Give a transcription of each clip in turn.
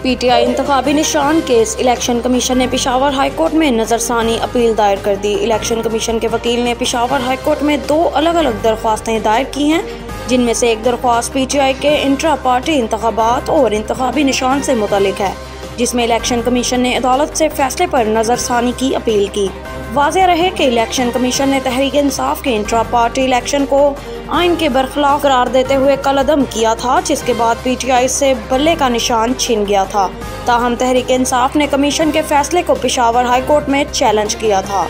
P T I انتخابی نشان case election commission نے پشاور ہائی کورٹ میں نظر ثانی اپیل دائر کر دی۔ الیکشن کمیشن کے وکیل نے پشاور ہائی کورٹ میں 2 الگ الگ درخواستیں دائر کی ہیں، جن میں سے ایک درخواست پی ٹی آئی کے انٹرا پارٹی انتخابات اور انتخابی نشان سے متعلق ہے، جس میں الیکشن کمیشن نے عدالت سے فیصلے پر نظر ثانی کی اپیل کی۔ واضح رہے کہ الیکشن کمیشن نے تحریک انصاف کے انٹرا پارٹی الیکشن کو آئین کے برخلاف قرار دیتے ہوئے کالعدم کیا تھا، جس کے بعد پی ٹی آئی سے بلے کا نشان چھن گیا تھا۔ تاہم تحریک انصاف نے کمیشن کے فیصلے کو پشاور ہائی کورٹ میں چیلنج کیا تھا۔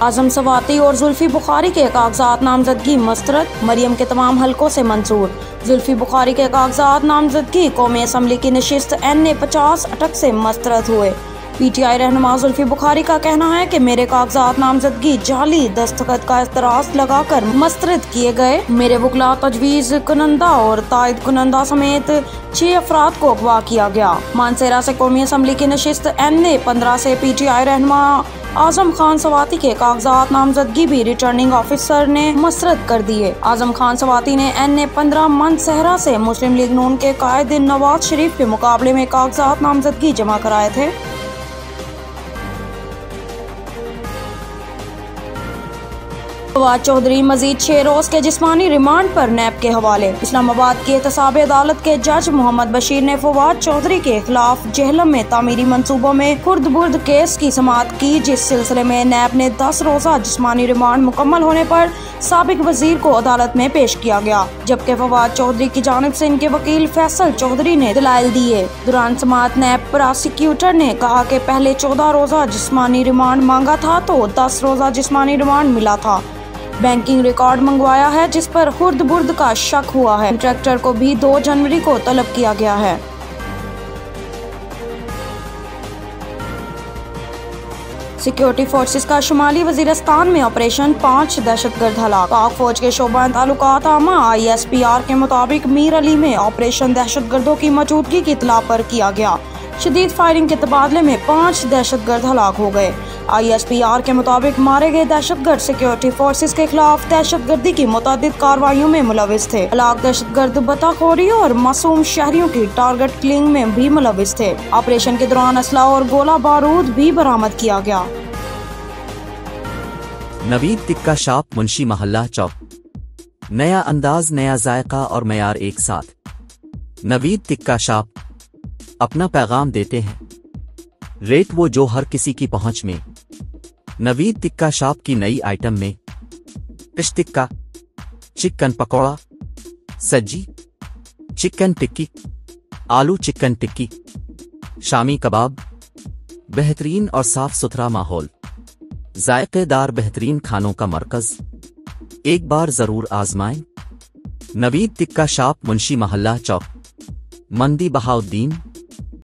اعظم سواتی اور زلفی بخاری کے کاغذات نامزدگی مسترد، مریم کے تمام حلقوں سے منظور۔ زلفی بخاری کے کاغذات نامزدگی قومی اسمبلی کی نشست NA 50 اٹک سے مسترد ہوئے۔ پی ٹی آئی رہنما زلفی بخاری کا کہنا ہے کہ میرے کاغذات نامزدگی جعلی دستخط کا اعتراض لگا کر مسترد کیے گئے۔ میرے وکلاء، تجویز کنندہ اور تائید کنندہ سمیت 6 افراد کو اغوا کیا گیا۔ مانسہرہ سے قومی اسمبلی کی نشست NA 15 سے پی ٹی آئی رہنما اعظم خان سواتی کے کاغذات نامزدگی بھی ریٹرننگ آفیسر نے مسترد کر دیے۔ اعظم خان سواتی نے NA 15 مانسہرہ سے مسلم لیگ نون کے قائد نواز شریف کے مقابلے میں کاغذات نامزدگی جمع کرائے تھے۔ فواد چودھری مزید 6 روز کے جسمانی ریمانڈ پر نیب کے حوالے۔ اسلام آباد کی احتساب عدالت کے جج محمد بشیر نے فواد چودھری کے خلاف جہلم میں تعمیری منصوبوں میں خرد برد کیس کی سماعت کی، جس سلسلے میں نیب نے 10 روزہ جسمانی ریمانڈ مکمل ہونے پر سابق وزیر کو عدالت میں پیش کیا گیا، جبکہ فواد چودھری کی جانب سے ان کے وکیل فیصل چودھری نے دلائل دیے۔ دوران سماعت نیب پراسیکیوٹر نے کہا کہ پہلے 14 روزہ جسمانی ریمانڈ مانگا تھا تو 10 روزہ جسمانی ریمانڈ ملا تھا۔ بینکنگ ریکارڈ منگوایا ہے جس پر خرد برد کا شک ہوا ہے۔ کنٹریکٹر کو بھی 2 جنوری کو طلب کیا گیا ہے۔ سیکیورٹی فورسز کا شمالی وزیرستان میں آپریشن، 5 دہشت گرد ہلاک۔ پاک فوج کے شعبہ تعلقات عامہ ISPR کے مطابق میر علی میں آپریشن دہشت گردوں کی موجودگی کی اطلاع پر کیا گیا۔ شدید فائرنگ کے تبادلے میں 5 دہشت گرد ہلاک ہو گئے۔ ISPR کے مطابق مارے گئے دہشت گرد سیکیورٹی فورسز کے خلاف دہشت گردی کی متعدد کارروائیوں میں ملوث تھے۔ ہلاک دہشت گرد بطخ خوری اور معصوم شہریوں کی ٹارگٹ کلنگ میں بھی ملوث تھے۔ آپریشن کے دوران اسلحہ اور گولہ بارود بھی برآمد کیا گیا۔ نوید ٹکا شاپ، منشی محلہ چوک۔ نیا انداز، نیا ذائقہ اور معیار ایک ساتھ۔ نوید ٹکا شاپ اپنا پیغام دیتے ہیں، ریٹ وہ جو ہر کسی کی پہنچ میں۔ نوید ٹکا شاپ کی نئی آئٹم میں فش ٹکا، چکن پکوڑا، سجی چکن ٹکی، آلو چکن ٹکی، شامی کباب، بہترین اور صاف ستھرا ماحول، ذائقے دار بہترین کھانوں کا مرکز، ایک بار ضرور آزمائیں۔ نوید ٹکا شاپ، منشی محلہ چوک، مندی بہاؤدین۔